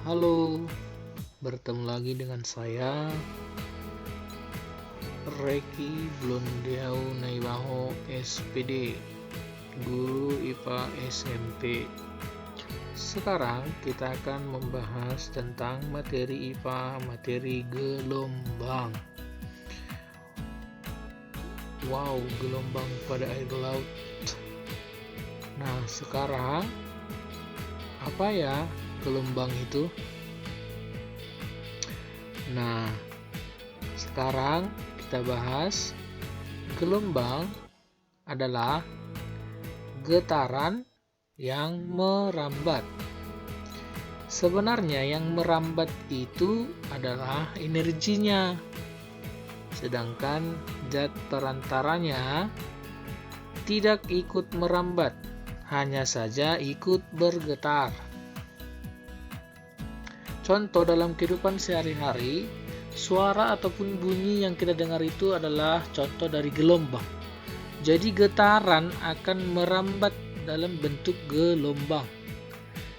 Halo, bertemu lagi dengan saya Reki Blondeau Naibaho SPD, guru IPA SMP. Sekarang kita akan membahas tentang materi IPA, materi gelombang. Wow, gelombang pada air laut. Nah, sekarang apa ya gelombang itu? Nah, sekarang kita bahas gelombang adalah getaran yang merambat. Sebenarnya yang merambat itu adalah energinya, sedangkan zat perantaranya tidak ikut merambat, hanya saja ikut bergetar. Contoh dalam kehidupan sehari-hari, suara ataupun bunyi yang kita dengar itu adalah contoh dari gelombang. Jadi getaran akan merambat dalam bentuk gelombang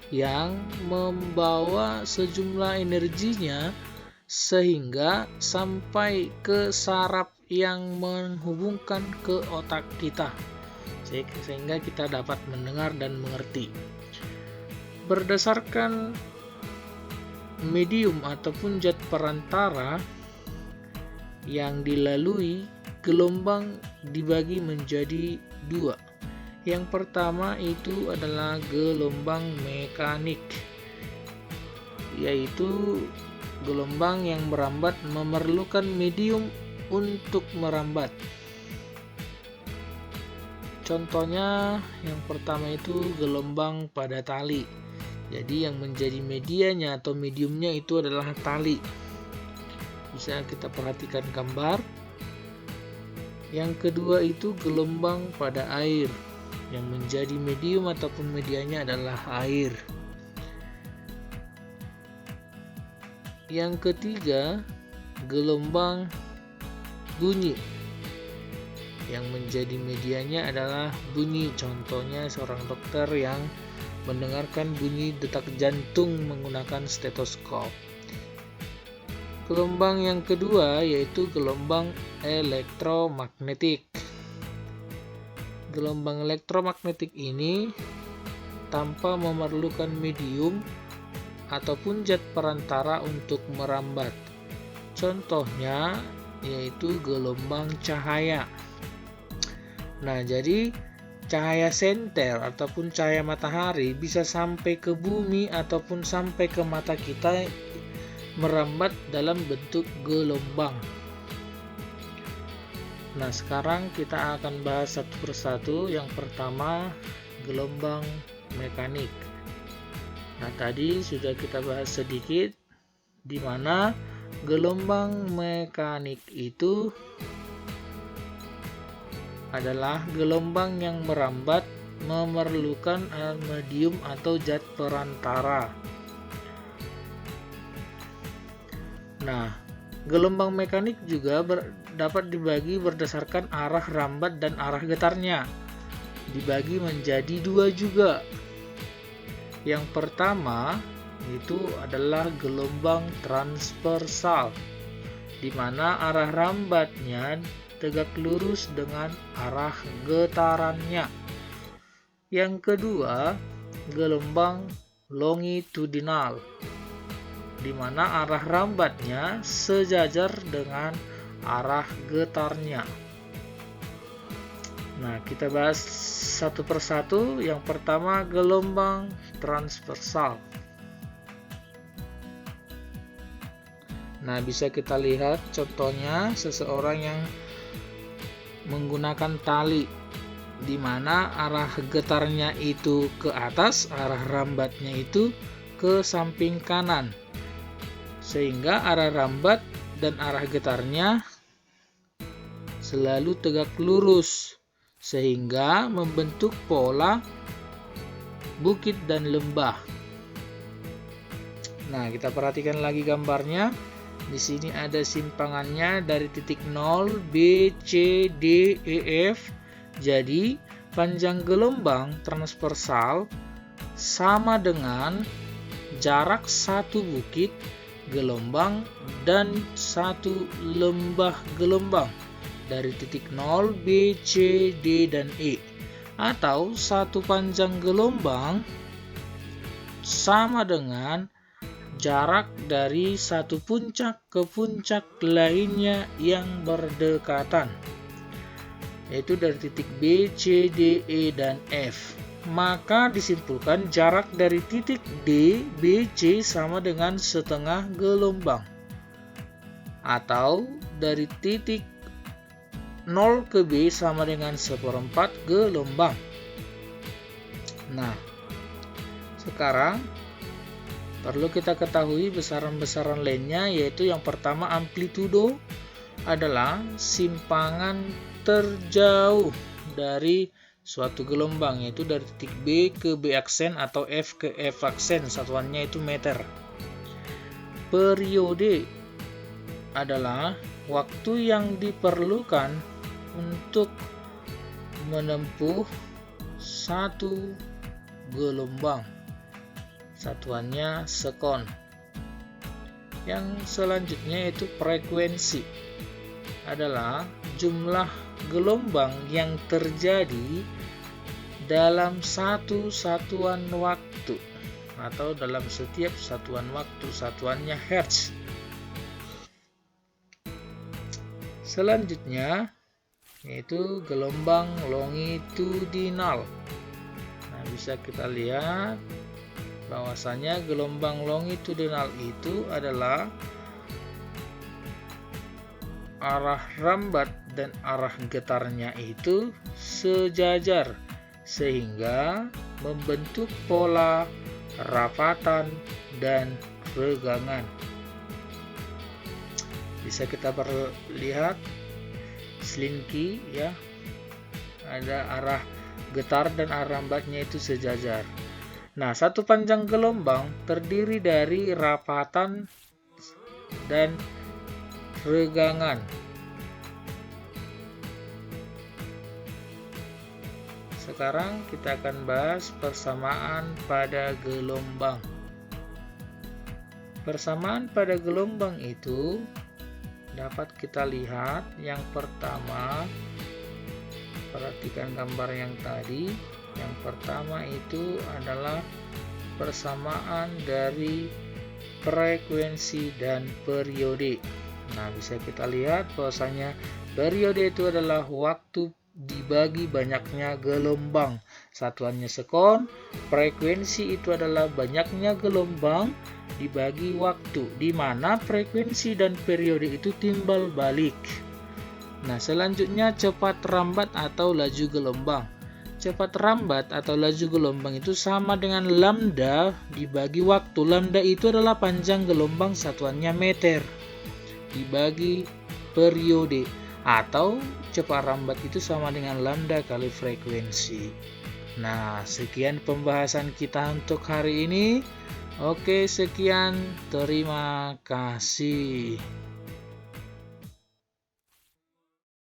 yang membawa sejumlah energinya sehingga sampai ke saraf yang menghubungkan ke otak kita, sehingga kita dapat mendengar dan mengerti. Berdasarkan medium ataupun zat perantara yang dilalui, gelombang dibagi menjadi dua. Yang pertama itu adalah gelombang mekanik, yaitu gelombang yang merambat memerlukan medium untuk merambat. Contohnya yang pertama itu gelombang pada tali. Jadi yang menjadi medianya atau mediumnya itu adalah tali. Bisa kita perhatikan gambar. Yang kedua itu gelombang pada air. Yang menjadi medium ataupun medianya adalah air. Yang ketiga, gelombang bunyi. Yang menjadi medianya adalah bunyi. Contohnya seorang dokter yang mendengarkan bunyi detak jantung menggunakan stetoskop. Gelombang yang kedua yaitu gelombang elektromagnetik. Gelombang elektromagnetik ini tanpa memerlukan medium ataupun zat perantara untuk merambat. Contohnya yaitu gelombang cahaya. Nah, jadi cahaya senter ataupun cahaya matahari bisa sampai ke bumi ataupun sampai ke mata kita merambat dalam bentuk gelombang. Nah, sekarang kita akan bahas satu persatu. Yang pertama, gelombang mekanik. Nah, tadi sudah kita bahas sedikit di mana gelombang mekanik itu adalah gelombang yang merambat memerlukan medium atau zat perantara. Nah, gelombang mekanik juga dapat dibagi berdasarkan arah rambat dan arah getarnya. Dibagi menjadi dua juga. Yang pertama itu adalah gelombang transversal, di mana arah rambatnya tegak lurus dengan arah getarannya. Yang kedua, gelombang longitudinal, di mana arah rambatnya sejajar dengan arah getarnya. Nah, kita bahas satu persatu. Yang pertama, gelombang transversal. Nah, bisa kita lihat contohnya seseorang yang menggunakan tali, di mana arah getarnya itu ke atas, arah rambatnya itu ke samping kanan, sehingga arah rambat dan arah getarnya selalu tegak lurus, sehingga membentuk pola bukit dan lembah. Nah, kita perhatikan lagi gambarnya. Di sini ada simpangannya dari titik 0, B, C, D, E, F. Jadi, panjang gelombang transversal sama dengan jarak satu bukit gelombang dan satu lembah gelombang dari titik 0, B, C, D, dan E, atau satu panjang gelombang sama dengan jarak dari satu puncak ke puncak lainnya yang berdekatan, yaitu dari titik B, C, D, E, dan F. Maka disimpulkan jarak dari titik D, B, C sama dengan setengah gelombang, atau dari titik 0 ke B sama dengan seperempat gelombang. Nah, sekarang perlu kita ketahui besaran-besaran lainnya, yaitu yang pertama amplitudo adalah simpangan terjauh dari suatu gelombang, yaitu dari titik B ke B aksen atau F ke F aksen, satuannya itu meter. Periode adalah waktu yang diperlukan untuk menempuh satu gelombang, satuannya sekon. Yang selanjutnya yaitu frekuensi adalah jumlah gelombang yang terjadi dalam satu satuan waktu atau dalam setiap satuan waktu, satuannya hertz. Selanjutnya yaitu gelombang longitudinal. Nah, bisa kita lihat bahwasanya gelombang longitudinal itu adalah arah rambat dan arah getarnya itu sejajar sehingga membentuk pola rapatan dan regangan. Bisa kita lihat slinky ya, ada arah getar dan arah rambatnya itu sejajar. Nah, satu panjang gelombang terdiri dari rapatan dan regangan. Sekarang kita akan bahas persamaan pada gelombang. Persamaan pada gelombang itu dapat kita lihat. Yang pertama, perhatikan gambar yang tadi. Yang pertama itu adalah persamaan dari frekuensi dan periode. Nah, bisa kita lihat bahwasanya periode itu adalah waktu dibagi banyaknya gelombang, satuannya sekon. Frekuensi itu adalah banyaknya gelombang dibagi waktu, di mana frekuensi dan periode itu timbal balik. Nah, selanjutnya cepat rambat atau laju gelombang. Cepat rambat atau laju gelombang itu sama dengan lambda dibagi waktu. Lambda itu adalah panjang gelombang, satuannya meter, dibagi periode, atau cepat rambat itu sama dengan lambda kali frekuensi. Nah, sekian pembahasan kita untuk hari ini. Oke, sekian. Terima kasih.